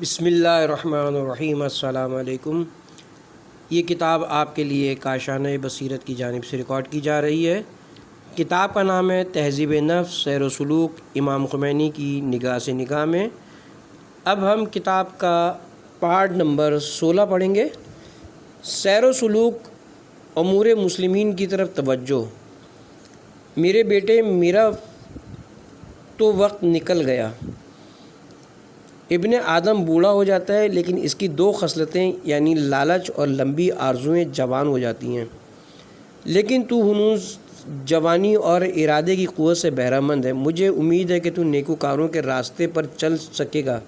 بسم اللہ الرحمن الرحیم۔ السلام علیکم۔ یہ کتاب آپ کے لیے کاشانہ بصیرت کی جانب سے ریکارڈ کی جا رہی ہے۔ کتاب کا نام ہے تہذیب نفس، سیر و سلوک امام خمینی کی نگاہ سے نگاہ میں۔ اب ہم کتاب کا پارٹ نمبر 16 پڑھیں گے۔ سیر و سلوک امور مسلمین کی طرف توجہ۔ میرے بیٹے، میرا تو وقت نکل گیا۔ ابن آدم بوڑھا ہو جاتا ہے، لیکن اس کی دو خصلتیں یعنی لالچ اور لمبی آرزوئیں جوان ہو جاتی ہیں۔ لیکن تو ہنوز جوانی اور ارادے کی قوت سے بہرہ مند ہے۔ مجھے امید ہے کہ تو نیکوکاروں کے راستے پر چل سکے گا۔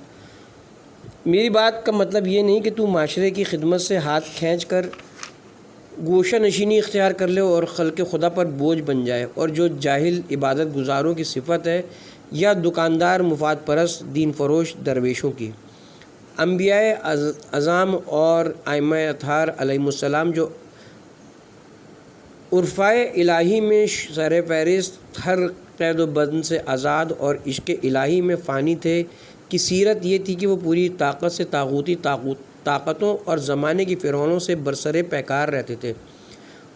میری بات کا مطلب یہ نہیں کہ تو معاشرے کی خدمت سے ہاتھ کھینچ کر گوشہ نشینی اختیار کر لے اور خلق خدا پر بوجھ بن جائے، اور جو جاہل عبادت گزاروں کی صفت ہے، یا دکاندار مفاد پرست دین فروش درویشوں کی۔ انبیاء اعظام اور ائمہ اطہار علیہم السلام جو عرفائے الہی میں سر فہرست، ہر قید و بند سے آزاد اور عشق الہی میں فانی تھے، کی سیرت یہ تھی کہ وہ پوری طاقت سے طاغوتی طاقتوں اور زمانے کی فرعونوں سے برسر پیکار رہتے تھے۔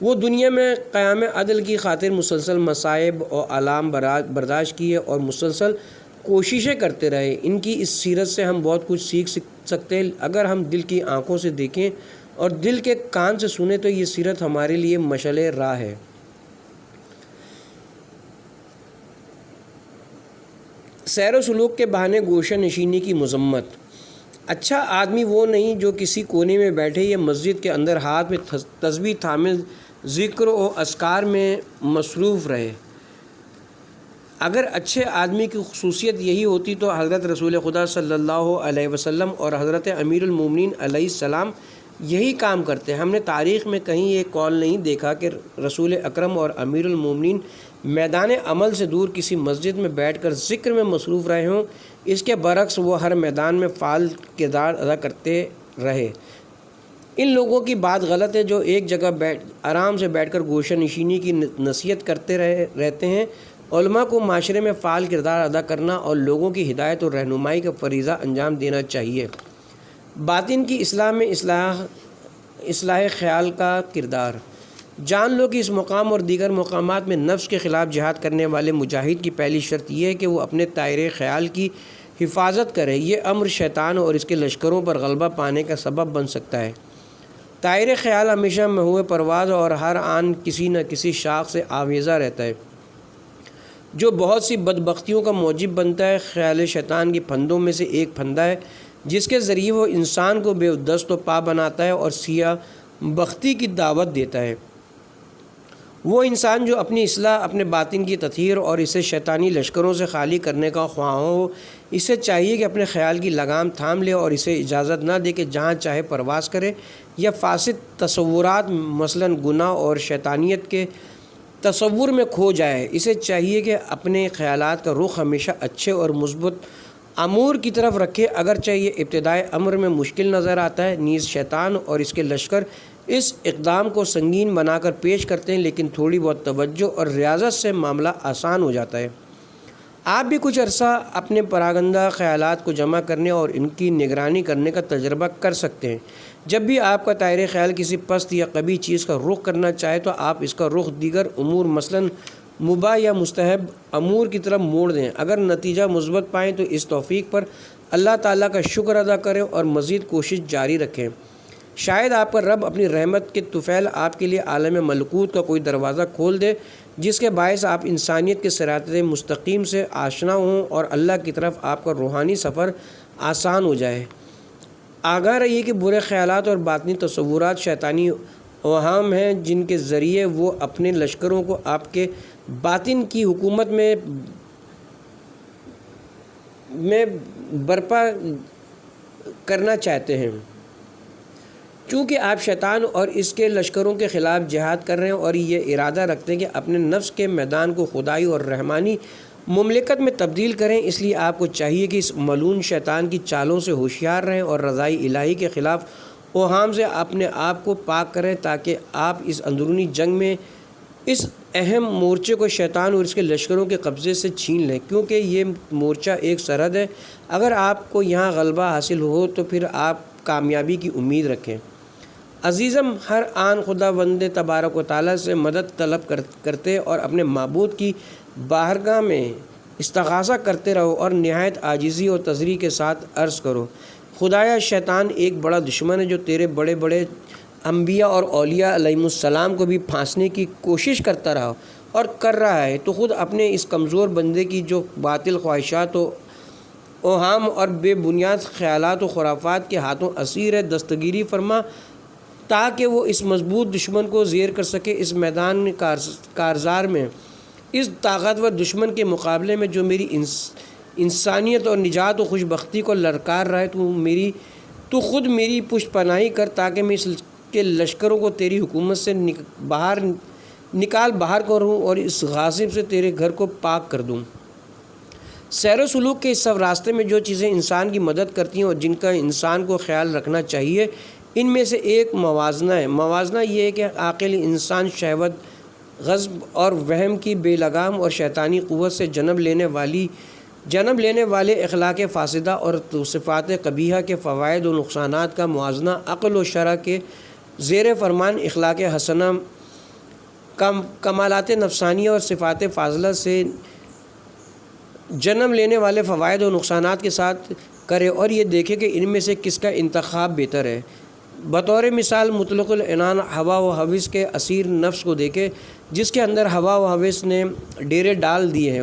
وہ دنیا میں قیام عدل کی خاطر مسلسل مصائب اور آلام برداشت کیے اور مسلسل کوششیں کرتے رہے۔ ان کی اس سیرت سے ہم بہت کچھ سیکھ سکتے ہیں۔ اگر ہم دل کی آنکھوں سے دیکھیں اور دل کے کان سے سنیں تو یہ سیرت ہمارے لیے مشعل راہ ہے۔ سیر و سلوک کے بہانے گوشہ نشینی کی مذمت۔ اچھا آدمی وہ نہیں جو کسی کونے میں بیٹھے یا مسجد کے اندر ہاتھ میں تسبیح تھامے ذکر و اذکار میں مصروف رہے۔ اگر اچھے آدمی کی خصوصیت یہی ہوتی تو حضرت رسول خدا صلی اللہ علیہ وسلم اور حضرت امیر المومنین علیہ السلام یہی کام کرتے۔ ہم نے تاریخ میں کہیں یہ قول نہیں دیکھا کہ رسول اکرم اور امیر المومنین میدان عمل سے دور کسی مسجد میں بیٹھ کر ذکر میں مصروف رہے ہوں۔ اس کے برعکس وہ ہر میدان میں فعال کردار ادا کرتے رہے۔ ان لوگوں کی بات غلط ہے جو ایک جگہ آرام سے بیٹھ کر گوشہ نشینی کی نصیحت کرتے رہتے ہیں۔ علماء کو معاشرے میں فعال کردار ادا کرنا اور لوگوں کی ہدایت اور رہنمائی کا فریضہ انجام دینا چاہیے۔ باطن کی اصلاح میں اصلاح خیال کا کردار۔ جان لو کہ اس مقام اور دیگر مقامات میں نفس کے خلاف جہاد کرنے والے مجاہد کی پہلی شرط یہ ہے کہ وہ اپنے دائرۂ خیال کی حفاظت کرے۔ یہ امر شیطان اور اس کے لشکروں پر غلبہ پانے کا سبب بن سکتا ہے۔ دائرۂ خیال ہمیشہ محو پرواز اور ہر آن کسی نہ کسی شاخ سے آویزہ رہتا ہے، جو بہت سی بدبختیوں کا موجب بنتا ہے۔ خیال شیطان کے پھندوں میں سے ایک پھندا ہے جس کے ذریعے وہ انسان کو بے دست و پا بناتا ہے اور سیاہ بختی کی دعوت دیتا ہے۔ وہ انسان جو اپنی اصلاح، اپنے باطن کی تطہیر اور اسے شیطانی لشکروں سے خالی کرنے کا خواہاں ہو، اسے چاہیے کہ اپنے خیال کی لگام تھام لے اور اسے اجازت نہ دے کہ جہاں چاہے پرواز کرے یا فاسد تصورات مثلاً گناہ اور شیطانیت کے تصور میں کھو جائے۔ اسے چاہیے کہ اپنے خیالات کا رخ ہمیشہ اچھے اور مثبت امور کی طرف رکھے، اگرچہ یہ ابتدائی امر میں مشکل نظر آتا ہے۔ نیز شیطان اور اس کے لشکر اس اقدام کو سنگین بنا کر پیش کرتے ہیں، لیکن تھوڑی بہت توجہ اور ریاضت سے معاملہ آسان ہو جاتا ہے۔ آپ بھی کچھ عرصہ اپنے پراگندہ خیالات کو جمع کرنے اور ان کی نگرانی کرنے کا تجربہ کر سکتے ہیں۔ جب بھی آپ کا دائرۂ خیال کسی پست یا قبیح چیز کا رخ کرنا چاہے تو آپ اس کا رخ دیگر امور مثلاً مباح یا مستحب امور کی طرف موڑ دیں۔ اگر نتیجہ مثبت پائیں تو اس توفیق پر اللہ تعالیٰ کا شکر ادا کریں اور مزید کوشش جاری رکھیں۔ شاید آپ کا رب اپنی رحمت کے طفیل آپ کے لیے عالم ملکوت کا کوئی دروازہ کھول دے، جس کے باعث آپ انسانیت کے صراط مستقیم سے آشنا ہوں اور اللہ کی طرف آپ کا روحانی سفر آسان ہو جائے۔ آگاہ رہیے کہ برے خیالات اور باطنی تصورات شیطانی اوہام ہیں جن کے ذریعے وہ اپنے لشکروں کو آپ کے باطن کی حکومت میں برپا کرنا چاہتے ہیں۔ چونکہ آپ شیطان اور اس کے لشکروں کے خلاف جہاد کر رہے ہیں اور یہ ارادہ رکھتے ہیں کہ اپنے نفس کے میدان کو خدائی اور رحمانی مملکت میں تبدیل کریں، اس لیے آپ کو چاہیے کہ اس ملعون شیطان کی چالوں سے ہوشیار رہیں اور رضائی الہی کے خلاف اوہام سے اپنے آپ کو پاک کریں، تاکہ آپ اس اندرونی جنگ میں اس اہم مورچے کو شیطان اور اس کے لشکروں کے قبضے سے چھین لیں، کیونکہ یہ مورچہ ایک سرحد ہے۔ اگر آپ کو یہاں غلبہ حاصل ہو تو پھر آپ کامیابی کی امید رکھیں۔ عزیزم، ہر آن خدا بند تبارک و تعالیٰ سے مدد طلب کرتے اور اپنے معبود کی بارگاہ میں استغاثہ کرتے رہو اور نہایت عاجزی اور تضریع کے ساتھ عرض کرو، خدایا شیطان ایک بڑا دشمن ہے جو تیرے بڑے بڑے انبیاء اور اولیاء علیہم السلام کو بھی پھانسنے کی کوشش کرتا رہا اور کر رہا ہے۔ تو خود اپنے اس کمزور بندے کی جو باطل خواہشات و اوہام اور بے بنیاد خیالات و خرافات کے ہاتھوں اسیر ہے، دستگیری فرما تاکہ وہ اس مضبوط دشمن کو زیر کر سکے۔ اس میدان کارزار میں اس طاقتور دشمن کے مقابلے میں جو میری انسانیت اور نجات و خوش بختی کو للکار رہا ہے، تو خود میری پشت پناہی کر تاکہ میں اس کے لشکروں کو تیری حکومت سے باہر کروں اور اس غاصب سے تیرے گھر کو پاک کر دوں۔ سیر و سلوک کے اس سب راستے میں جو چیزیں انسان کی مدد کرتی ہیں اور جن کا انسان کو خیال رکھنا چاہیے، ان میں سے ایک موازنہ ہے۔ موازنہ یہ ہے کہ عاقل انسان شہوت، غضب اور وہم کی بے لگام اور شیطانی قوت سے جنم لینے والے اخلاق فاسدہ اور صفات قبیحہ کے فوائد و نقصانات کا موازنہ عقل و شرع کے زیر فرمان اخلاق حسنہ، کمالات نفسانیہ اور صفات فاضلہ سے جنم لینے والے فوائد و نقصانات کے ساتھ کرے اور یہ دیکھے کہ ان میں سے کس کا انتخاب بہتر ہے۔ بطور مثال مطلق العنان ہوا و ہوس کے اسیر نفس کو دیکھے، جس کے اندر ہوا و ہوس نے ڈیرے ڈال دیے ہیں۔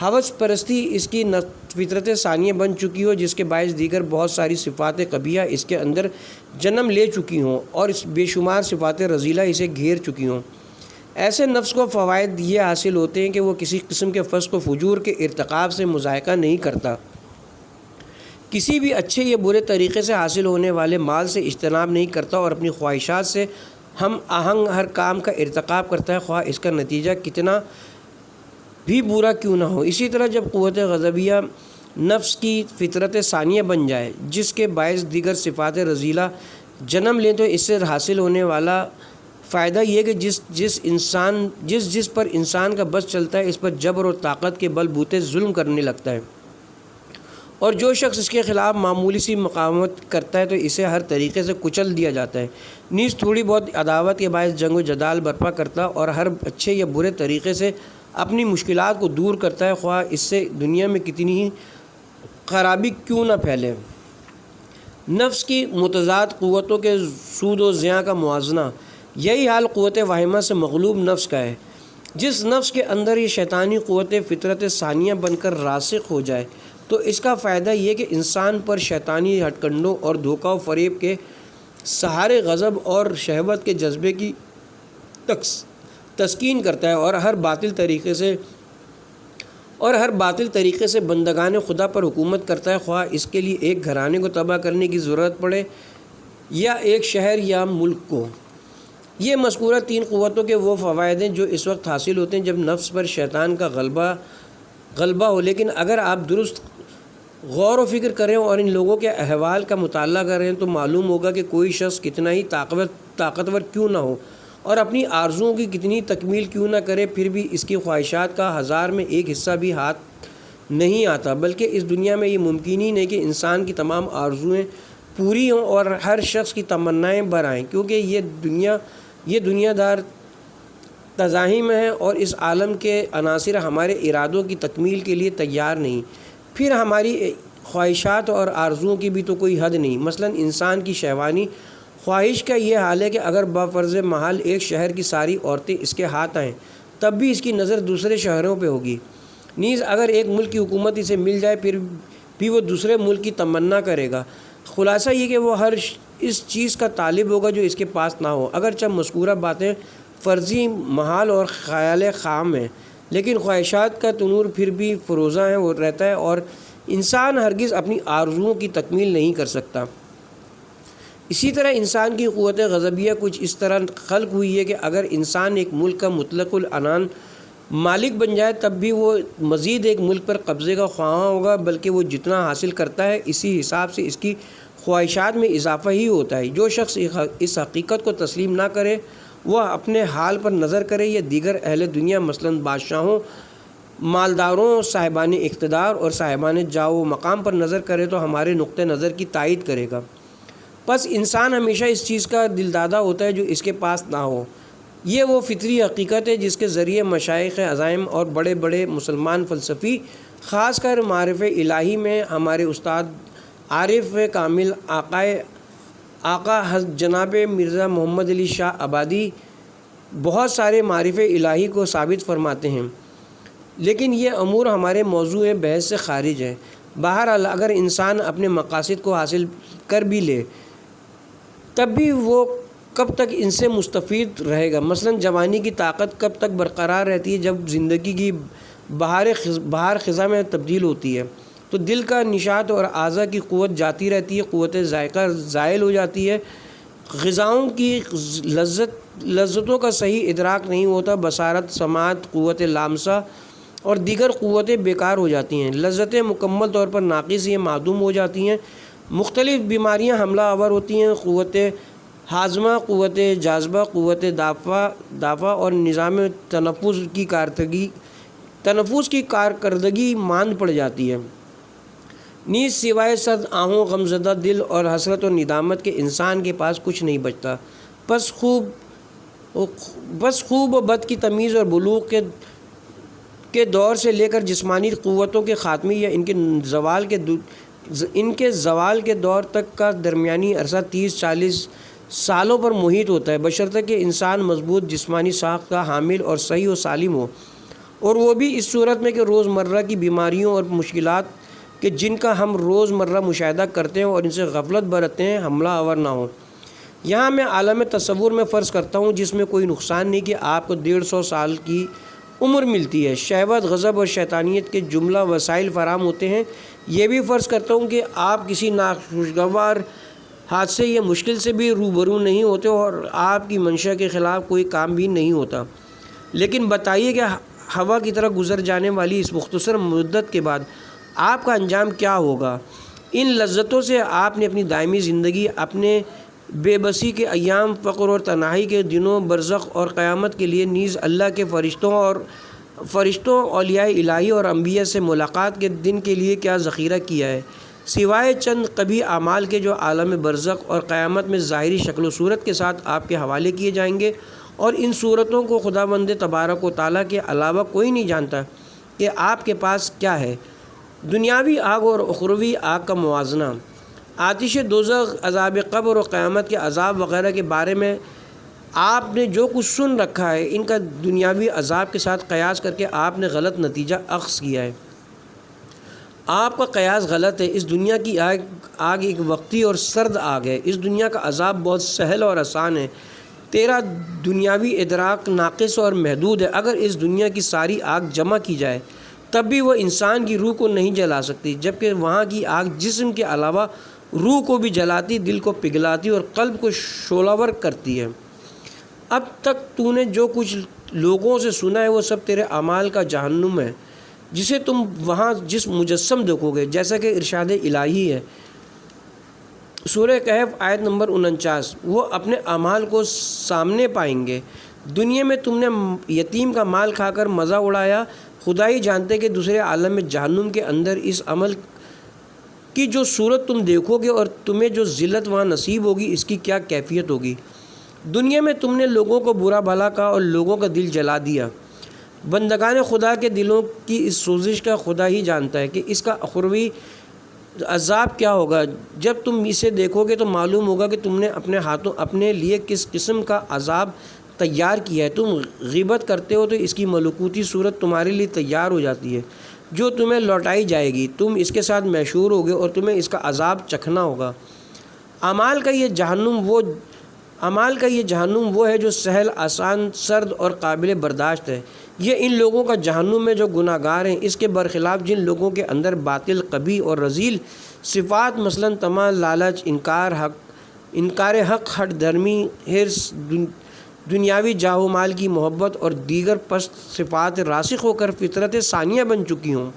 ہوس پرستی اس کی فطرت ثانیہ بن چکی ہو، جس کے باعث دیگر بہت ساری صفات قبیحہ اس کے اندر جنم لے چکی ہوں اور اس بے شمار صفات رذیلہ اسے گھیر چکی ہوں۔ ایسے نفس کو فوائد یہ حاصل ہوتے ہیں کہ وہ کسی قسم کے فسق و فجور کے ارتکاب سے مذائقہ نہیں کرتا، کسی بھی اچھے یا برے طریقے سے حاصل ہونے والے مال سے اجتناب نہیں کرتا اور اپنی خواہشات سے ہم آہنگ ہر کام کا ارتکاب کرتا ہے، خواہ اس کا نتیجہ کتنا بھی برا کیوں نہ ہو۔ اسی طرح جب قوت غضبیہ نفس کی فطرت ثانیہ بن جائے، جس کے باعث دیگر صفات رذیلہ جنم لیں، تو اس سے حاصل ہونے والا فائدہ یہ کہ جس پر انسان کا بس چلتا ہے، اس پر جبر اور طاقت کے بل بوتے ظلم کرنے لگتا ہے، اور جو شخص اس کے خلاف معمولی سی مقاومت کرتا ہے تو اسے ہر طریقے سے کچل دیا جاتا ہے، نیز تھوڑی بہت عداوت کے باعث جنگ و جدال برپا کرتا اور ہر اچھے یا برے طریقے سے اپنی مشکلات کو دور کرتا ہے، خواہ اس سے دنیا میں کتنی ہی خرابی کیوں نہ پھیلے۔ نفس کی متضاد قوتوں کے سود و زیاں کا موازنہ، یہی حال قوت واہمہ سے مغلوب نفس کا ہے۔ جس نفس کے اندر یہ شیطانی قوت فطرت ثانیہ بن کر راسخ ہو جائے تو اس کا فائدہ یہ کہ انسان پر شیطانی ہٹ کنڈوں اور دھوکہ و فریب کے سہارے غضب اور شہوت کے جذبے کی تسکین کرتا ہے اور ہر باطل طریقے سے بندگان خدا پر حکومت کرتا ہے، خواہ اس کے لیے ایک گھرانے کو تباہ کرنے کی ضرورت پڑے یا ایک شہر یا ملک کو۔ یہ مذکورہ تین قوتوں کے وہ فوائد ہیں جو اس وقت حاصل ہوتے ہیں جب نفس پر شیطان کا غلبہ ہو، لیکن اگر آپ درست غور و فکر کریں اور ان لوگوں کے احوال کا مطالعہ کریں تو معلوم ہوگا کہ کوئی شخص کتنا ہی طاقتور کیوں نہ ہو اور اپنی آرزوؤں کی کتنی تکمیل کیوں نہ کرے، پھر بھی اس کی خواہشات کا 1000 میں ایک حصہ بھی ہاتھ نہیں آتا، بلکہ اس دنیا میں یہ ممکن ہی نہیں کہ انسان کی تمام آرزوئیں پوری ہوں اور ہر شخص کی تمنائیں برآئیں، کیونکہ یہ دنیا دار تزاحم ہے اور اس عالم کے عناصر ہمارے ارادوں کی تکمیل کے لیے تیار نہیں، پھر ہماری خواہشات اور آرزوؤں کی بھی تو کوئی حد نہیں۔ مثلا انسان کی شہوانی خواہش کا یہ حال ہے کہ اگر بفرض محال ایک شہر کی ساری عورتیں اس کے ہاتھ آئیں تب بھی اس کی نظر دوسرے شہروں پہ ہوگی، نیز اگر ایک ملک کی حکومت اسے مل جائے پھر بھی وہ دوسرے ملک کی تمنا کرے گا۔ خلاصہ یہ کہ وہ ہر اس چیز کا طالب ہوگا جو اس کے پاس نہ ہو۔ اگرچہ مذکورہ باتیں فرضی محال اور خیال خام ہیں، لیکن خواہشات کا تنور پھر بھی فروزاں ہے، وہ رہتا ہے اور انسان ہرگز اپنی آرزوؤں کی تکمیل نہیں کر سکتا۔ اسی طرح انسان کی قوت غضبیہ کچھ اس طرح خلق ہوئی ہے کہ اگر انسان ایک ملک کا مطلق العنان مالک بن جائے تب بھی وہ مزید ایک ملک پر قبضے کا خواہاں ہوگا، بلکہ وہ جتنا حاصل کرتا ہے اسی حساب سے اس کی خواہشات میں اضافہ ہی ہوتا ہے۔ جو شخص اس حقیقت کو تسلیم نہ کرے وہ اپنے حال پر نظر کرے یا دیگر اہل دنیا مثلاً بادشاہوں، مالداروں، صاحبان اقتدار اور صاحبان جاہ و مقام پر نظر کرے تو ہمارے نقطہ نظر کی تائید کرے گا۔ پس انسان ہمیشہ اس چیز کا دلدادہ ہوتا ہے جو اس کے پاس نہ ہو۔ یہ وہ فطری حقیقت ہے جس کے ذریعے مشائخ عظائم اور بڑے بڑے مسلمان فلسفی، خاص کر معارف الہی میں ہمارے استاد عارف کامل آقا جناب مرزا محمد علی شاہ آبادی بہت سارے معارف الہی کو ثابت فرماتے ہیں، لیکن یہ امور ہمارے موضوع بحث سے خارج ہے۔ بہرحال اگر انسان اپنے مقاصد کو حاصل کر بھی لے تب بھی وہ کب تک ان سے مستفید رہے گا؟ مثلاً جوانی کی طاقت کب تک برقرار رہتی ہے؟ جب زندگی کی بہار خزاں میں تبدیل ہوتی ہے تو دل کا نشاط اور اعضاء کی قوت جاتی رہتی ہے، قوت ذائقہ زائل ہو جاتی ہے، غذاؤں کی لذتوں کا صحیح ادراک نہیں ہوتا، بصارت، سماعت، قوت لامسہ اور دیگر قوتیں بیکار ہو جاتی ہیں، لذتیں مکمل طور پر ناقص یا معدوم ہو جاتی ہیں، مختلف بیماریاں حملہ آور ہوتی ہیں، قوت ہاضمہ، قوت جاذبہ، قوت دافع اور نظام تنفس کی کارکردگی ماند پڑ جاتی ہے۔ نیز سوائے سرد آہوں، غمزدہ دل اور حسرت و ندامت کے انسان کے پاس کچھ نہیں بچتا۔ بس خوب و بد کی تمیز اور بلوغ کے دور سے لے کر جسمانی قوتوں کے خاتمے یا ان کے زوال کے دور تک کا درمیانی عرصہ 30-40 سالوں پر محیط ہوتا ہے، بشرطیکہ کہ انسان مضبوط جسمانی ساخت کا حامل اور صحیح و سالم ہو، اور وہ بھی اس صورت میں کہ روزمرہ کی بیماریوں اور مشکلات کہ جن کا ہم روزمرہ مشاہدہ کرتے ہیں اور ان سے غفلت برتتے ہیں حملہ آور نہ ہو۔ یہاں میں عالم تصور میں فرض کرتا ہوں جس میں کوئی نقصان نہیں کہ آپ کو 150 سال کی عمر ملتی ہے، شہوت، غضب اور شیطانیت کے جملہ وسائل فراہم ہوتے ہیں۔ یہ بھی فرض کرتا ہوں کہ آپ کسی ناخوشگوار حادثے یا مشکل سے بھی روبرو نہیں ہوتے اور آپ کی منشا کے خلاف کوئی کام بھی نہیں ہوتا۔ لیکن بتائیے کہ ہوا کی طرح گزر جانے والی اس مختصر مدت کے بعد آپ کا انجام کیا ہوگا؟ ان لذتوں سے آپ نے اپنی دائمی زندگی، اپنے بے بسی کے ایام، فقر اور تنہائی کے دنوں، برزخ اور قیامت کے لیے نیز اللہ کے فرشتوں، اولیاء الہی اور انبیاء سے ملاقات کے دن کے لیے کیا ذخیرہ کیا ہے، سوائے چند قبیح اعمال کے جو عالم برزخ اور قیامت میں ظاہری شکل و صورت کے ساتھ آپ کے حوالے کیے جائیں گے؟ اور ان صورتوں کو خداوند تبارک و تعالیٰ کے علاوہ کوئی نہیں جانتا کہ آپ کے پاس کیا ہے۔ دنیاوی آگ اور اخروی آگ کا موازنہ، آتش دوزخ، عذاب قبر اور قیامت کے عذاب وغیرہ کے بارے میں آپ نے جو کچھ سن رکھا ہے ان کا دنیاوی عذاب کے ساتھ قیاس کر کے آپ نے غلط نتیجہ اخذ کیا ہے۔ آپ کا قیاس غلط ہے۔ اس دنیا کی آگ ایک وقتی اور سرد آگ ہے، اس دنیا کا عذاب بہت سہل اور آسان ہے۔ تیرا دنیاوی ادراک ناقص اور محدود ہے۔ اگر اس دنیا کی ساری آگ جمع کی جائے تب بھی وہ انسان کی روح کو نہیں جلا سکتی، جبکہ وہاں کی آگ جسم کے علاوہ روح کو بھی جلاتی، دل کو پگھلاتی اور قلب کو شعلہور کرتی ہے۔ اب تک تو نے جو کچھ لوگوں سے سنا ہے وہ سب تیرے اعمال کا جہنم ہے جسے تم وہاں جس مجسم دیکھو گے، جیسا کہ ارشاد الہی ہے سورہ کہف آیت نمبر 49، وہ اپنے اعمال کو سامنے پائیں گے۔ دنیا میں تم نے یتیم کا مال کھا کر مزہ اڑایا، خدا ہی جانتے کہ دوسرے عالم میں جہنم کے اندر اس عمل کی جو صورت تم دیکھو گے اور تمہیں جو ذلت وہاں نصیب ہوگی اس کی کیا کیفیت ہوگی۔ دنیا میں تم نے لوگوں کو برا بھلا کہا اور لوگوں کا دل جلا دیا۔ بندگان خدا کے دلوں کی اس سوزش کا خدا ہی جانتا ہے کہ اس کا اخروی عذاب کیا ہوگا۔ جب تم اسے دیکھو گے تو معلوم ہوگا کہ تم نے اپنے ہاتھوں اپنے لیے کس قسم کا عذاب تیار کیا ہے۔ تم غیبت کرتے ہو تو اس کی ملکوتی صورت تمہارے لیے تیار ہو جاتی ہے جو تمہیں لوٹائی جائے گی، تم اس کے ساتھ محشور ہوگے اور تمہیں اس کا عذاب چکھنا ہوگا۔ اعمال کا یہ جہنم وہ ہے جو سہل، آسان، سرد اور قابل برداشت ہے۔ یہ ان لوگوں کا جہنم ہے جو گناہ گار ہیں۔ اس کے برخلاف جن لوگوں کے اندر باطل، قبیح اور رذیل صفات مثلاً طمع، لالچ، انکار حق، ہٹ دھرمی، حرص، دنیاوی جاہ و مال کی محبت اور دیگر پست صفات راسخ ہو کر فطرت ثانیہ بن چکی ہوں،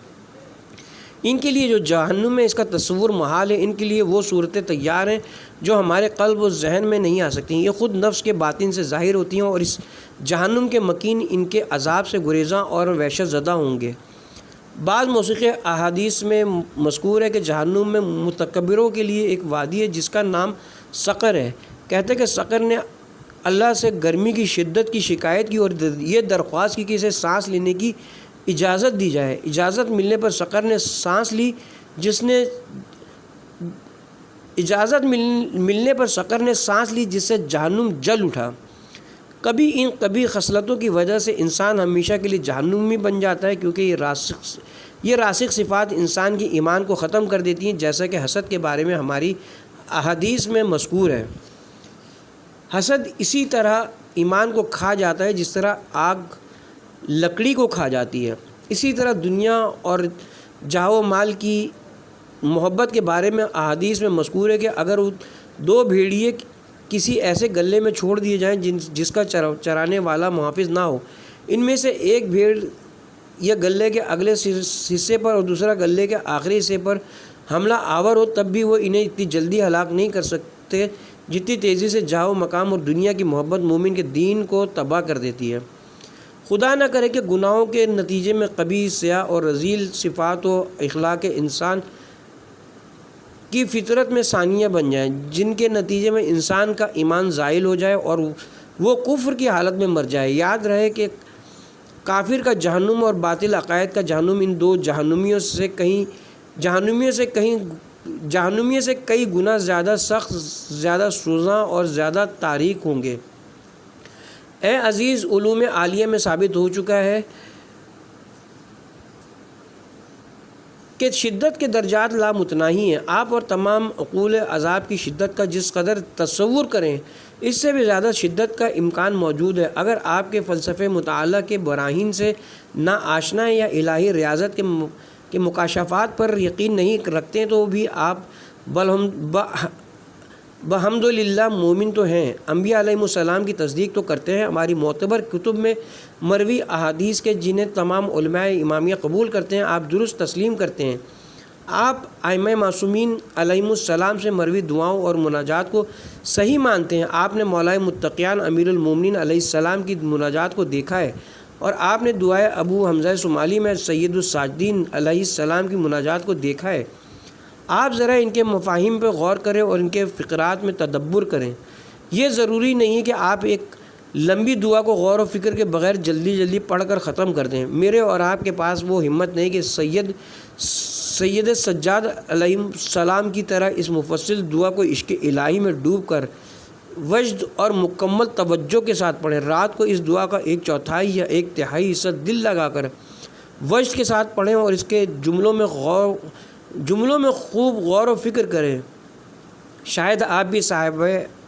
ان کے لیے جو جہنم میں اس کا تصور محال ہے، ان کے لیے وہ صورتیں تیار ہیں جو ہمارے قلب و ذہن میں نہیں آ سکتی۔ یہ خود نفس کے باطن سے ظاہر ہوتی ہیں، اور اس جہنم کے مکین ان کے عذاب سے گریزاں اور وحشت زدہ ہوں گے۔ بعض موثوقہ احادیث میں مذکور ہے کہ جہنم میں متکبروں کے لیے ایک وادی ہے جس کا نام سقر ہے۔ کہتے ہیں کہ سقر نے اللہ سے گرمی کی شدت کی شکایت کی اور یہ درخواست کی کہ اسے سانس لینے کی اجازت دی جائے۔ اجازت ملنے پر سقر نے سانس لی، ملنے پر سقر نے سانس لی جس سے جہنم جل اٹھا۔ کبھی ان کبھی خصلتوں کی وجہ سے انسان ہمیشہ کے لیے جہنمی بن جاتا ہے، کیونکہ یہ راسخ صفات انسان کے ایمان کو ختم کر دیتی ہیں، جیسا کہ حسد کے بارے میں ہماری احادیث میں مذکور ہے۔ حسد اسی طرح ایمان کو کھا جاتا ہے جس طرح آگ لکڑی کو کھا جاتی ہے۔ اسی طرح دنیا اور جاہ و مال کی محبت کے بارے میں احادیث میں مذکور ہے کہ اگر دو بھیڑیے کسی ایسے گلے میں چھوڑ دیے جائیں جس کا چرانے والا محافظ نہ ہو، ان میں سے ایک بھیڑ یا گلے کے اگلے حصے پر اور دوسرا گلے کے آخری حصے پر حملہ آور ہو، تب بھی وہ انہیں اتنی جلدی ہلاک نہیں کر سکتے جتنی تیزی سے جاہ و مقام اور دنیا کی محبت مومن کے دین کو تباہ کر دیتی ہے۔ خدا نہ کرے کہ گناہوں کے نتیجے میں قبیح، سیاہ اور رذیل صفات و اخلاق انسان کی فطرت میں ثانیہ بن جائیں، جن کے نتیجے میں انسان کا ایمان زائل ہو جائے اور وہ کفر کی حالت میں مر جائے۔ یاد رہے کہ کافر کا جہنم اور باطل عقائد کا جہنم ان دو جہنمیوں سے کئی گنا زیادہ سخت، زیادہ سوزاں اور زیادہ تاریک ہوں گے۔ اے عزیز، علوم عالیہ میں ثابت ہو چکا ہے کہ شدت کے درجات لامتناہی ہیں۔ آپ اور تمام عقول عذاب کی شدت کا جس قدر تصور کریں، اس سے بھی زیادہ شدت کا امکان موجود ہے۔ اگر آپ کے فلسفے مطالعہ کے براہین سے نا آشنا ہیں یا الہی ریاضت کے مکاشفات پر یقین نہیں رکھتے تو بھی آپ بحمدللہ مومن تو ہیں، انبیاء علیہ السلام کی تصدیق تو کرتے ہیں۔ ہماری معتبر کتب میں مروی احادیث کے جنہیں تمام علماء امامیہ قبول کرتے ہیں، آپ درست تسلیم کرتے ہیں۔ آپ ائمہ معصومین علیہ السلام سے مروی دعاؤں اور مناجات کو صحیح مانتے ہیں۔ آپ نے مولائے متقیان امیر المومنین علیہ السلام کی مناجات کو دیکھا ہے، اور آپ نے دعائے ابو حمزہ صومالی میں سید الساجدین علیہ السلام کی مناجات کو دیکھا ہے۔ آپ ذرا ان کے مفاہیم پہ غور کریں اور ان کے فقرات میں تدبر کریں۔ یہ ضروری نہیں ہے کہ آپ ایک لمبی دعا کو غور و فکر کے بغیر جلدی پڑھ کر ختم کر دیں۔ میرے اور آپ کے پاس وہ ہمت نہیں کہ سید سجاد علیہ السلام کی طرح اس مفصل دعا کو عشق الہی میں ڈوب کر وجد اور مکمل توجہ کے ساتھ پڑھیں۔ رات کو اس دعا کا 1/4 یا 1/3 حصہ دل لگا کر وجد کے ساتھ پڑھیں اور اس کے جملوں میں خوب غور و فکر کریں۔ شاید آپ بھی صاحب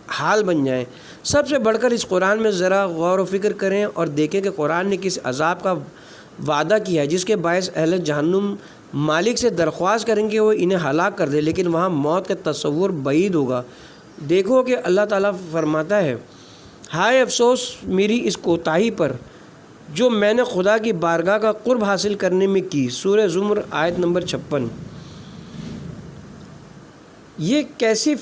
حال بن جائیں۔ سب سے بڑھ کر اس قرآن میں ذرا غور و فکر کریں اور دیکھیں کہ قرآن نے کس عذاب کا وعدہ کیا ہے جس کے باعث اہل جہنم مالک سے درخواست کریں کہ وہ انہیں ہلاک کر دے، لیکن وہاں موت کا تصور بعید ہوگا۔ دیکھو کہ اللہ تعالیٰ فرماتا ہے، ہائے افسوس میری اس کوتاہی پر جو میں نے خدا کی بارگاہ کا قرب حاصل کرنے میں کی۔ سورہ زمر آیت نمبر 56۔ یہ کیسی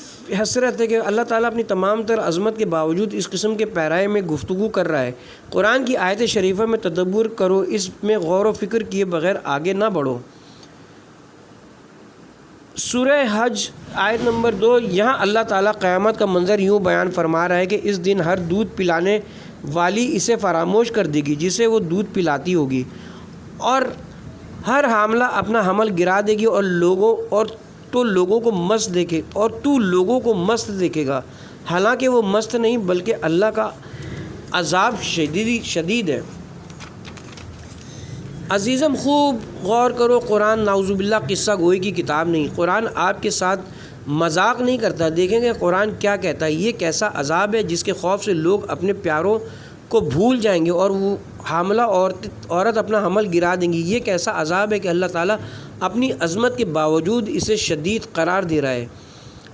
حسرت ہے کہ اللہ تعالیٰ اپنی تمام تر عظمت کے باوجود اس قسم کے پیرائے میں گفتگو کر رہا ہے۔ قرآن کی آیت شریفہ میں تدبر کرو، اس میں غور و فکر کیے بغیر آگے نہ بڑھو۔ سورہ حج آیت نمبر 2، یہاں اللہ تعالیٰ قیامت کا منظر یوں بیان فرما رہا ہے کہ اس دن ہر دودھ پلانے والی اسے فراموش کر دے گی جسے وہ دودھ پلاتی ہوگی، اور ہر حاملہ اپنا حمل گرا دے گی، اور تو لوگوں کو مست دیکھے گا، حالانکہ وہ مست نہیں بلکہ اللہ کا عذاب شدید ہے۔ عزیزم خوب غور کرو، قرآن نعوذ باللہ قصہ گوئی کی کتاب نہیں۔ قرآن آپ کے ساتھ مذاق نہیں کرتا۔ دیکھیں کہ قرآن کیا کہتا ہے۔ یہ کیسا عذاب ہے جس کے خوف سے لوگ اپنے پیاروں کو بھول جائیں گے اور وہ حاملہ عورت اپنا حمل گرا دیں گی۔ یہ کیسا عذاب ہے کہ اللہ تعالیٰ اپنی عظمت کے باوجود اسے شدید قرار دے رہا ہے،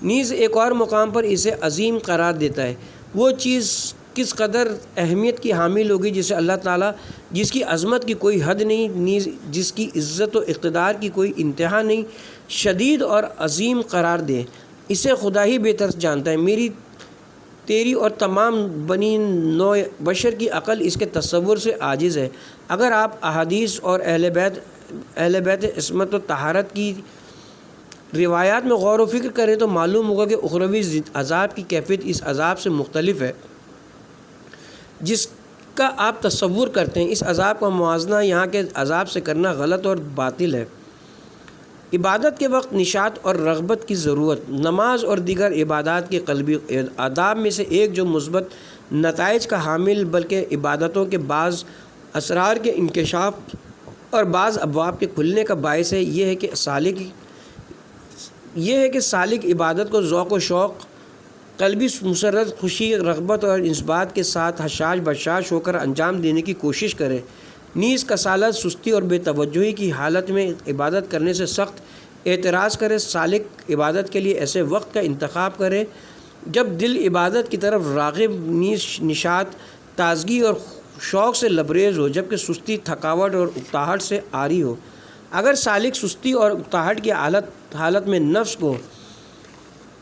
نیز ایک اور مقام پر اسے عظیم قرار دیتا ہے۔ وہ چیز کس قدر اہمیت کی حامل ہوگی، جسے اللہ تعالیٰ جس کی عظمت کی کوئی حد نہیں، نیز جس کی عزت و اقتدار کی کوئی انتہا نہیں، شدید اور عظیم قرار دے، اسے خدا ہی بہتر جانتا ہے۔ میری، تیری اور تمام بنی نوع بشر کی عقل اس کے تصور سے عاجز ہے۔ اگر آپ احادیث اور اہل بیت عصمت و طہارت کی روایات میں غور و فکر کریں تو معلوم ہوگا کہ اخروی عذاب کی کیفیت اس عذاب سے مختلف ہے جس کا آپ تصور کرتے ہیں۔ اس عذاب کا موازنہ یہاں کے عذاب سے کرنا غلط اور باطل ہے۔ عبادت کے وقت نشاط اور رغبت کی ضرورت۔ نماز اور دیگر عبادات کے قلبی آداب میں سے ایک جو مثبت نتائج کا حامل بلکہ عبادتوں کے بعض اسرار کے انکشاف اور بعض ابواب کے کھلنے کا باعث ہے، یہ ہے کہ سالک عبادت کو ذوق و شوق، قلبی مسرت، خوشی، رغبت اور انضباط کے ساتھ حشاش بشاش ہو کر انجام دینے کی کوشش کرے۔ نیز کسالت، سستی اور بے توجہی کی حالت میں عبادت کرنے سے سخت اعتراض کرے۔ سالک عبادت کے لیے ایسے وقت کا انتخاب کرے جب دل عبادت کی طرف راغب، نیز نشاط، تازگی اور شوق سے لبریز ہو، جبکہ سستی، تھکاوٹ اور اکتاہٹ سے عاری ہو۔ اگر سالک سستی اور اکتاہٹ کی حالت میں نفس کو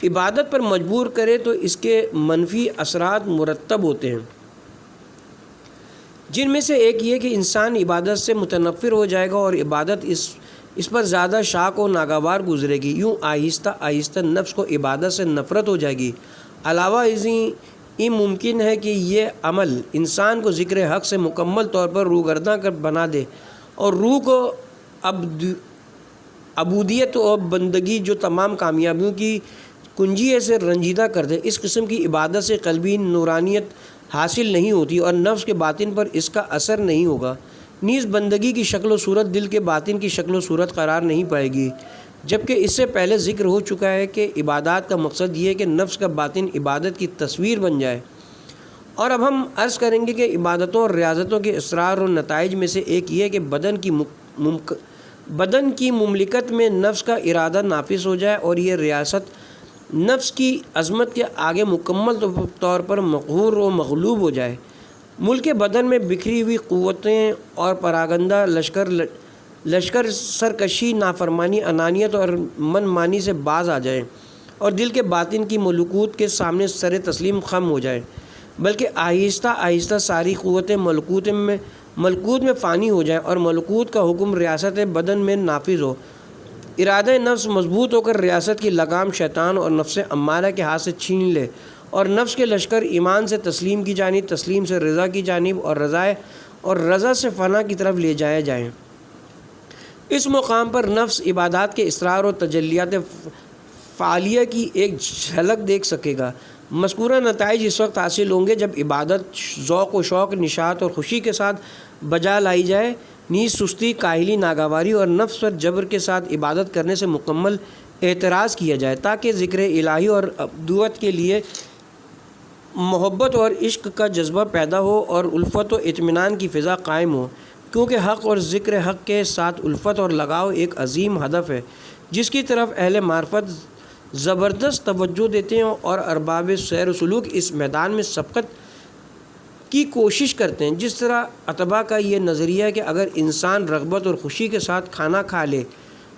عبادت پر مجبور کرے تو اس کے منفی اثرات مرتب ہوتے ہیں، جن میں سے ایک یہ کہ انسان عبادت سے متنفر ہو جائے گا اور عبادت اس پر زیادہ شاق و ناگوار گزرے گی۔ یوں آہستہ آہستہ نفس کو عبادت سے نفرت ہو جائے گی۔ علاوہ ازیں یہ ممکن ہے کہ یہ عمل انسان کو ذکر حق سے مکمل طور پر روگرداں کر بنا دے اور روح کو عبودیت و بندگی جو تمام کامیابیوں کی کنجی ہے سے رنجیدہ کر دے۔ اس قسم کی عبادت سے قلبی نورانیت حاصل نہیں ہوتی اور نفس کے باطن پر اس کا اثر نہیں ہوگا۔ نیز بندگی کی شکل و صورت دل کے باطن کی شکل و صورت قرار نہیں پائے گی، جبکہ اس سے پہلے ذکر ہو چکا ہے کہ عبادات کا مقصد یہ ہے کہ نفس کا باطن عبادت کی تصویر بن جائے۔ اور اب ہم عرض کریں گے کہ عبادتوں اور ریاضتوں کے اسرار اور نتائج میں سے ایک یہ ہے کہ بدن کی مملکت میں نفس کا ارادہ نافذ ہو جائے اور یہ ریاست نفس کی عظمت کے آگے مکمل طور پر مقہور و مغلوب ہو جائے۔ ملک بدن میں بکھری ہوئی قوتیں اور پراگندہ لشکر سرکشی، نافرمانی، انانیت اور من مانی سے باز آ جائیں اور دل کے باطن کی ملکوت کے سامنے سر تسلیم خم ہو جائے، بلکہ آہستہ آہستہ ساری قوتیں ملکوت میں فانی ہو جائیں اور ملکوت کا حکم ریاست بدن میں نافذ ہو۔ ارادہ نفس مضبوط ہو کر ریاست کی لگام شیطان اور نفس امارہ کے ہاتھ سے چھین لے اور نفس کے لشکر ایمان سے تسلیم کی جانب، تسلیم سے رضا کی جانب اور رضا سے فنا کی طرف لے جائے جائیں۔ اس مقام پر نفس عبادات کے اسرار و تجلیات فعالیہ کی ایک جھلک دیکھ سکے گا۔ مذکورہ نتائج اس وقت حاصل ہوں گے جب عبادت ذوق و شوق، نشاط اور خوشی کے ساتھ بجا لائی جائے، نیز سستی، کاہلی، ناگواری اور نفس پر جبر کے ساتھ عبادت کرنے سے مکمل اعتراض کیا جائے، تاکہ ذکر الہی اور عبودیت کے لیے محبت اور عشق کا جذبہ پیدا ہو اور الفت و اطمینان کی فضا قائم ہو، کیونکہ حق اور ذکر حق کے ساتھ الفت اور لگاؤ ایک عظیم ہدف ہے جس کی طرف اہل معرفت زبردست توجہ دیتے ہیں اور ارباب سیر و سلوک اس میدان میں سبقت کی کوشش کرتے ہیں۔ جس طرح اتباع کا یہ نظریہ ہے کہ اگر انسان رغبت اور خوشی کے ساتھ کھانا کھا لے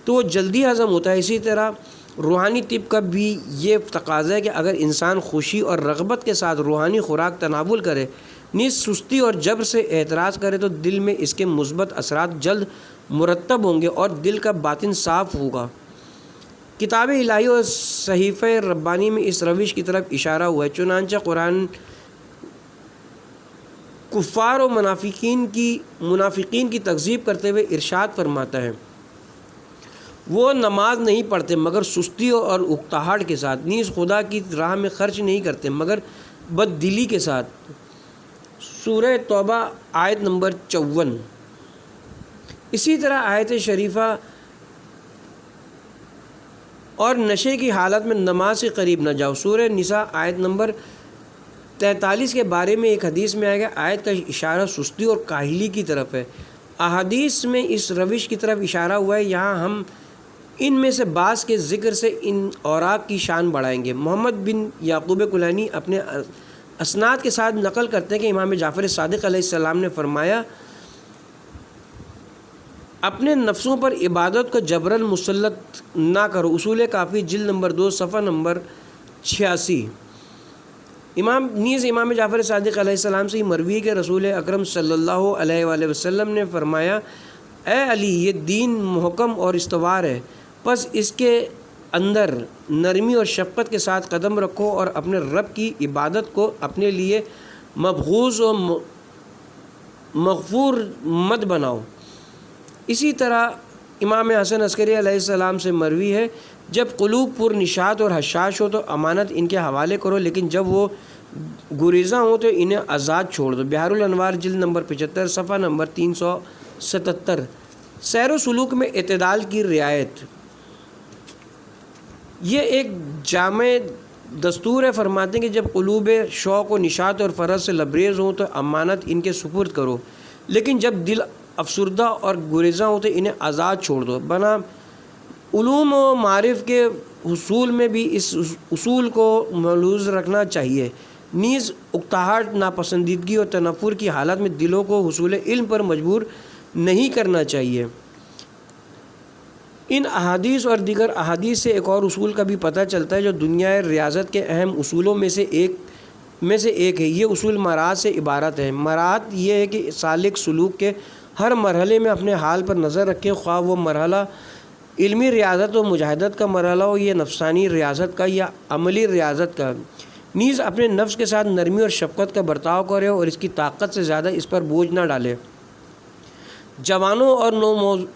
تو وہ جلدی ہضم ہوتا ہے، اسی طرح روحانی طب کا بھی یہ تقاضا ہے کہ اگر انسان خوشی اور رغبت کے ساتھ روحانی خوراک تناول کرے، نیز سستی اور جبر سے اعتراض کرے تو دل میں اس کے مثبت اثرات جلد مرتب ہوں گے اور دل کا باطن صاف ہوگا۔ کتاب الہی اور صحیفہ ربانی میں اس روش کی طرف اشارہ ہوا ہے۔ چنانچہ قرآن کفار و منافقین کی تکذیب کرتے ہوئے ارشاد فرماتا ہے، وہ نماز نہیں پڑھتے مگر سستی اور اکتاہٹ کے ساتھ، نیز خدا کی راہ میں خرچ نہیں کرتے مگر بد دلی کے ساتھ۔ سورہ توبہ آیت نمبر 54۔ اسی طرح آیت شریفہ اور نشے کی حالت میں نماز سے قریب نہ جاؤ، سورہ نساء آیت نمبر 43 کے بارے میں ایک حدیث میں آئے گا، آیت کا اشارہ سستی اور کاہلی کی طرف ہے۔ احادیث میں اس روش کی طرف اشارہ ہوا ہے۔ یہاں ہم ان میں سے بعض کے ذکر سے ان اوراق کی شان بڑھائیں گے۔ محمد بن یعقوب کلانی اپنے اسناد کے ساتھ نقل کرتے ہیں کہ امام جعفر صادق علیہ السلام نے فرمایا اپنے نفسوں پر عبادت کو جبراً مسلط نہ کرو، اصول کافی جلد نمبر 2 صفحہ نمبر 86۔ امام جعفر صادق علیہ السلام سے مروی کہ رسول اکرم صلی اللہ علیہ وآلہ وسلم نے فرمایا اے علی یہ دین محکم اور استوار ہے، پس اس کے اندر نرمی اور شفقت کے ساتھ قدم رکھو اور اپنے رب کی عبادت کو اپنے لیے مبغوض و مغفور مت بناؤ۔ اسی طرح امام حسن عسکری علیہ السلام سے مروی ہے جب قلوب پر نشاط اور حشاش ہو تو امانت ان کے حوالے کرو، لیکن جب وہ گریزاں ہوں تو انہیں آزاد چھوڑ دو۔ بحار الانوار جلد نمبر 75 صفحہ نمبر 377۔ سیر و سلوک میں اعتدال کی رعایت، یہ ایک جامع دستور ہے۔ فرماتے ہیں کہ جب قلوب شوق و نشاط اور فرض سے لبریز ہوں تو امانت ان کے سپرد کرو، لیکن جب دل افسردہ اور گریزاں ہوں تو انہیں آزاد چھوڑ دو۔ بنا علوم و معارف کے حصول میں بھی اس اصول کو ملحوظ رکھنا چاہیے، نیز اکتاہٹ، ناپسندیدگی اور تنفر کی حالت میں دلوں کو حصول علم پر مجبور نہیں کرنا چاہیے۔ ان احادیث اور دیگر احادیث سے ایک اور اصول کا بھی پتہ چلتا ہے جو دنیا ریاضت کے اہم اصولوں میں سے ایک ہے۔ یہ اصول مراحت سے عبارت ہے۔ مراحت یہ ہے کہ سالک سلوک کے ہر مرحلے میں اپنے حال پر نظر رکھے، خواہ وہ مرحلہ علمی ریاضت و مجاہدت کا مرحلہ ہو یا نفسانی ریاضت کا یا عملی ریاضت کا، نیز اپنے نفس کے ساتھ نرمی اور شفقت کا برتاؤ کرے اور اس کی طاقت سے زیادہ اس پر بوجھ نہ ڈالے۔ جوانوں اور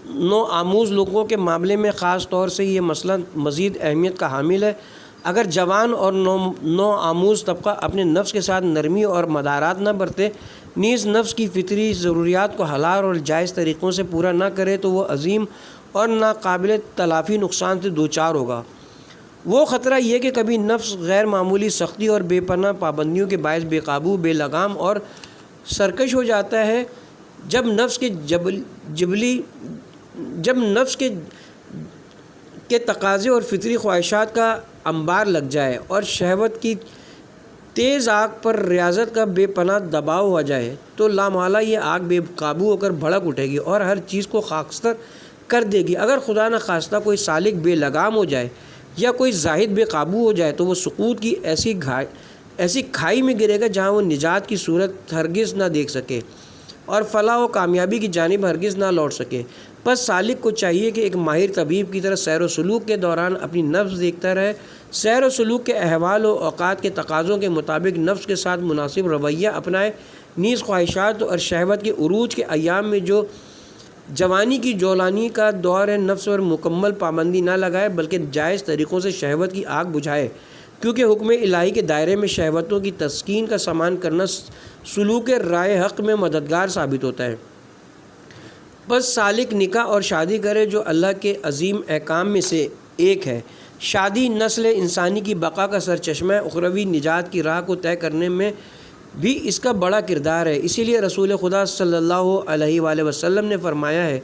نو آموز لوگوں کے معاملے میں خاص طور سے یہ مسئلہ مزید اہمیت کا حامل ہے۔ اگر جوان اور نو آموز طبقہ اپنے نفس کے ساتھ نرمی اور مدارات نہ برتے، نیز نفس کی فطری ضروریات کو حلال اور جائز طریقوں سے پورا نہ کرے تو وہ عظیم اور ناقابل تلافی نقصان سے دوچار ہوگا۔ وہ خطرہ یہ کہ کبھی نفس غیر معمولی سختی اور بے پناہ پابندیوں کے باعث بے قابو، بے لگام اور سرکش ہو جاتا ہے۔ جب نفس کے تقاضے اور فطری خواہشات کا انبار لگ جائے اور شہوت کی تیز آگ پر ریاضت کا بے پناہ دباؤ ہو جائے تو لامحالہ یہ آگ بے قابو ہو کر بھڑک اٹھے گی اور ہر چیز کو خاکستر کر دے گی۔ اگر خدا نخواستہ کوئی سالک بے لگام ہو جائے یا کوئی زاہد بے قابو ہو جائے تو وہ سقوط کی ایسی کھائی میں گرے گا جہاں وہ نجات کی صورت ہرگز نہ دیکھ سکے اور فلاح و کامیابی کی جانب ہرگز نہ لوٹ سکے۔ پس سالک کو چاہیے کہ ایک ماہر طبیب کی طرح سیر و سلوک کے دوران اپنی نفس دیکھتا رہے، سیر و سلوک کے احوال و اوقات کے تقاضوں کے مطابق نفس کے ساتھ مناسب رویہ اپنائے، نیز خواہشات اور شہوت کے عروج کے ایام میں جو جوانی کی جولانی کا دور ہے نفس پر مکمل پابندی نہ لگائے بلکہ جائز طریقوں سے شہوت کی آگ بجھائے، کیونکہ حکم الہی کے دائرے میں شہوتوں کی تسکین کا سامان کرنا سلوک رائے حق میں مددگار ثابت ہوتا ہے۔ بس سالک نکاح اور شادی کرے جو اللہ کے عظیم احکام میں سے ایک ہے۔ شادی نسل انسانی کی بقا کا سرچشمہ ہے، اخروی نجات کی راہ کو طے کرنے میں بھی اس کا بڑا کردار ہے۔ اسی لیے رسول خدا صلی اللہ علیہ وآلہ وسلم نے فرمایا ہے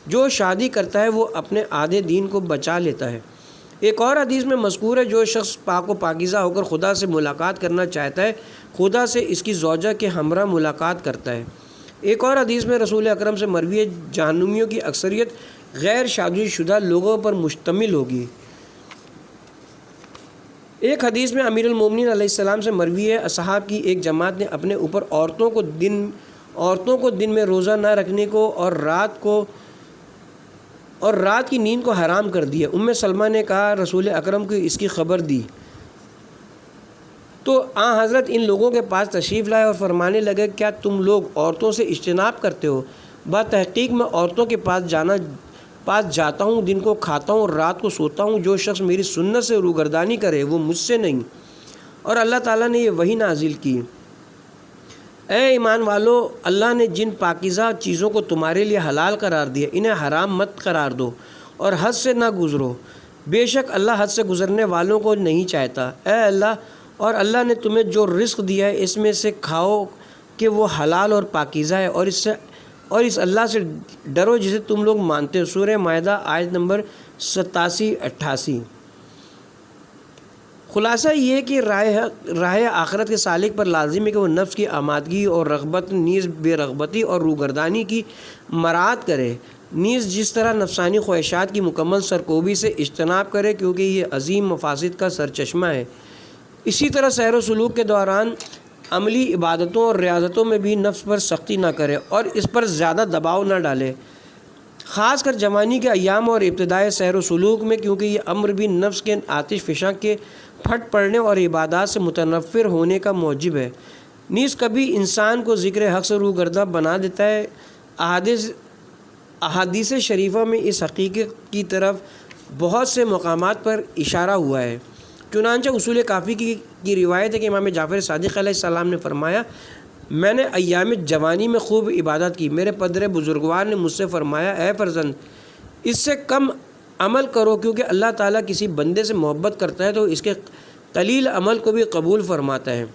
جو شادی کرتا ہے وہ اپنے آدھے دین کو بچا لیتا ہے۔ ایک اور حدیث میں مذکور ہے جو شخص پاک و پاکیزہ ہو کر خدا سے ملاقات کرنا چاہتا ہے خدا سے اس کی زوجہ کے ہمراہ ملاقات کرتا ہے۔ ایک اور حدیث میں رسول اکرم سے مروی ہے جہنمیوں کی اکثریت غیر شادی شدہ لوگوں پر مشتمل ہوگی۔ ایک حدیث میں امیر المومنین علیہ السلام سے مروی ہے اصحاب کی ایک جماعت نے اپنے اوپر عورتوں کو دن میں روزہ نہ رکھنے کو اور رات کی نیند کو حرام کر دیا۔ سلمہ نے کہا رسول اکرم کو اس کی خبر دی تو حضرت ان لوگوں کے پاس تشریف لائے اور فرمانے لگے کیا تم لوگ عورتوں سے اجتناب کرتے ہو؟ بتحقیق میں عورتوں کے پاس جاتا ہوں، دن کو کھاتا ہوں اور رات کو سوتا ہوں۔ جو شخص میری سنت سے روگردانی کرے وہ مجھ سے نہیں۔ اور اللہ تعالیٰ نے یہ وحی نازل کی، اے ایمان والو، اللہ نے جن پاکیزہ چیزوں کو تمہارے لیے حلال قرار دیا انہیں حرام مت قرار دو اور حد سے نہ گزرو، بے شک اللہ حد سے گزرنے والوں کو نہیں چاہتا۔ اے اللہ، اور اللہ نے تمہیں جو رزق دیا ہے اس میں سے کھاؤ کہ وہ حلال اور پاکیزہ ہے اور اس اللہ سے ڈرو جسے تم لوگ مانتے ہو۔ سورہ مائدہ آیت نمبر 87-88۔ خلاصہ یہ کہ راہ آخرت کے سالک پر لازم ہے کہ وہ نفس کی آمادگی اور رغبت نیز بے رغبتی اور روگردانی کی مراعات کرے، نیز جس طرح نفسانی خواہشات کی مکمل سرکوبی سے اجتناب کرے کیونکہ یہ عظیم مفاسد کا سرچشمہ ہے۔ اسی طرح سیر و سلوک کے دوران عملی عبادتوں اور ریاضتوں میں بھی نفس پر سختی نہ کرے اور اس پر زیادہ دباؤ نہ ڈالے، خاص کر جوانی کے ایام اور ابتدائے سیر و سلوک میں، کیونکہ یہ امر بھی نفس کے آتش فشاں کے پھٹ پڑنے اور عبادات سے متنفر ہونے کا موجب ہے، نیز کبھی انسان کو ذکر حق سے روگردہ بنا دیتا ہے۔ احادیث شریفہ میں اس حقیقت کی طرف بہت سے مقامات پر اشارہ ہوا ہے۔ چنانچہ اصول کافی کی روایت ہے کہ امام جعفر صادق علیہ السلام نے فرمایا، میں نے ایام جوانی میں خوب عبادت کی، میرے پدر بزرگوار نے مجھ سے فرمایا، اے فرزند اس سے کم عمل کرو، کیونکہ اللہ تعالیٰ کسی بندے سے محبت کرتا ہے تو اس کے قلیل عمل کو بھی قبول فرماتا ہے۔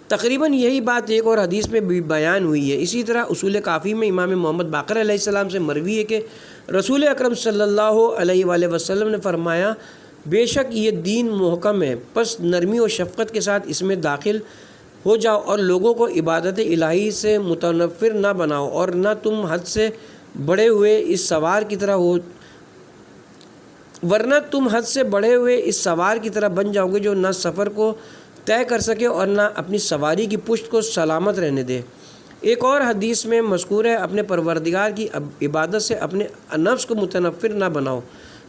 تقریباً یہی بات ایک اور حدیث میں بھی بیان ہوئی ہے۔ اسی طرح اصول کافی میں امام محمد باقر علیہ السلام سے مروی ہے کہ رسول اکرم صلی اللہ علیہ وآلہ وسلم نے فرمایا، بے شک یہ دین محکم ہے، پس نرمی و شفقت کے ساتھ اس میں داخل ہو جاؤ اور لوگوں کو عبادت الہی سے متنفر نہ بناؤ، اور نہ تم حد سے بڑھے ہوئے اس سوار کی طرح ہو، ورنہ تم حد سے بڑھے ہوئے اس سوار کی طرح بن جاؤ گے جو نہ سفر کو طے کر سکے اور نہ اپنی سواری کی پشت کو سلامت رہنے دے۔ ایک اور حدیث میں مذکور ہے، اپنے پروردگار کی عبادت سے اپنے نفس کو متنفر نہ بناؤ۔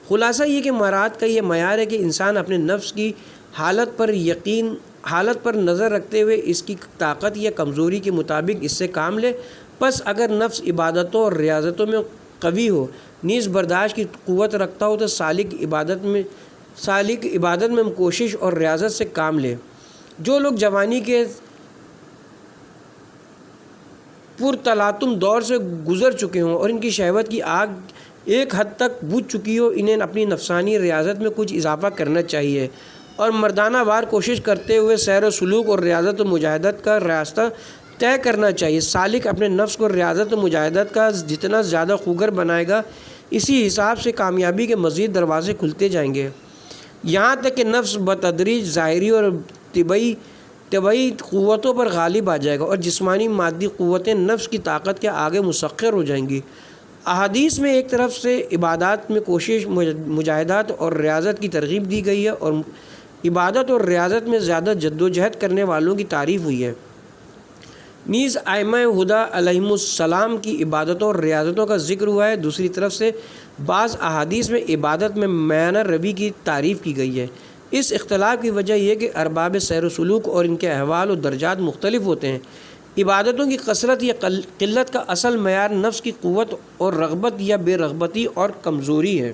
خلاصہ یہ کہ مراد کا یہ معیار ہے کہ انسان اپنے نفس کی حالت پر نظر رکھتے ہوئے اس کی طاقت یا کمزوری کے مطابق اس سے کام لے۔ پس اگر نفس عبادتوں اور ریاضتوں میں قوی ہو، نیز برداشت کی قوت رکھتا ہو، تو سالک عبادت میں کوشش اور ریاضت سے کام لے۔ جو لوگ جوانی کے پرتلاطم دور سے گزر چکے ہوں اور ان کی شہوت کی آگ ایک حد تک بجھ چکی ہو، انہیں اپنی نفسانی ریاضت میں کچھ اضافہ کرنا چاہیے اور مردانہ وار کوشش کرتے ہوئے سیر و سلوک اور ریاضت و مجاہدت کا راستہ طے کرنا چاہیے۔ سالک اپنے نفس کو ریاضت و مجاہدت کا جتنا زیادہ خوگر بنائے گا، اسی حساب سے کامیابی کے مزید دروازے کھلتے جائیں گے، یہاں تک کہ نفس بتدریج ظاہری اور طبعی قوتوں پر غالب آ جائے گا اور جسمانی مادی قوتیں نفس کی طاقت کے آگے مسخر ہو جائیں گی۔ احادیث میں ایک طرف سے عبادات میں کوشش، مجاہدات اور ریاضت کی ترغیب دی گئی ہے اور عبادت اور ریاضت میں زیادہ جدوجہد کرنے والوں کی تعریف ہوئی ہے۔ نیز ائمہ ہدیٰ علیہم السلام کی عبادتوں اور ریاضتوں کا ذکر ہوا ہے۔ دوسری طرف سے بعض احادیث میں عبادت میں میانہ روی کی تعریف کی گئی ہے۔ اس اختلاف کی وجہ یہ کہ ارباب سیر و سلوک اور ان کے احوال و درجات مختلف ہوتے ہیں۔ عبادتوں کی کثرت یا قلت کا اصل معیار نفس کی قوت اور رغبت یا بے رغبتی اور کمزوری ہے۔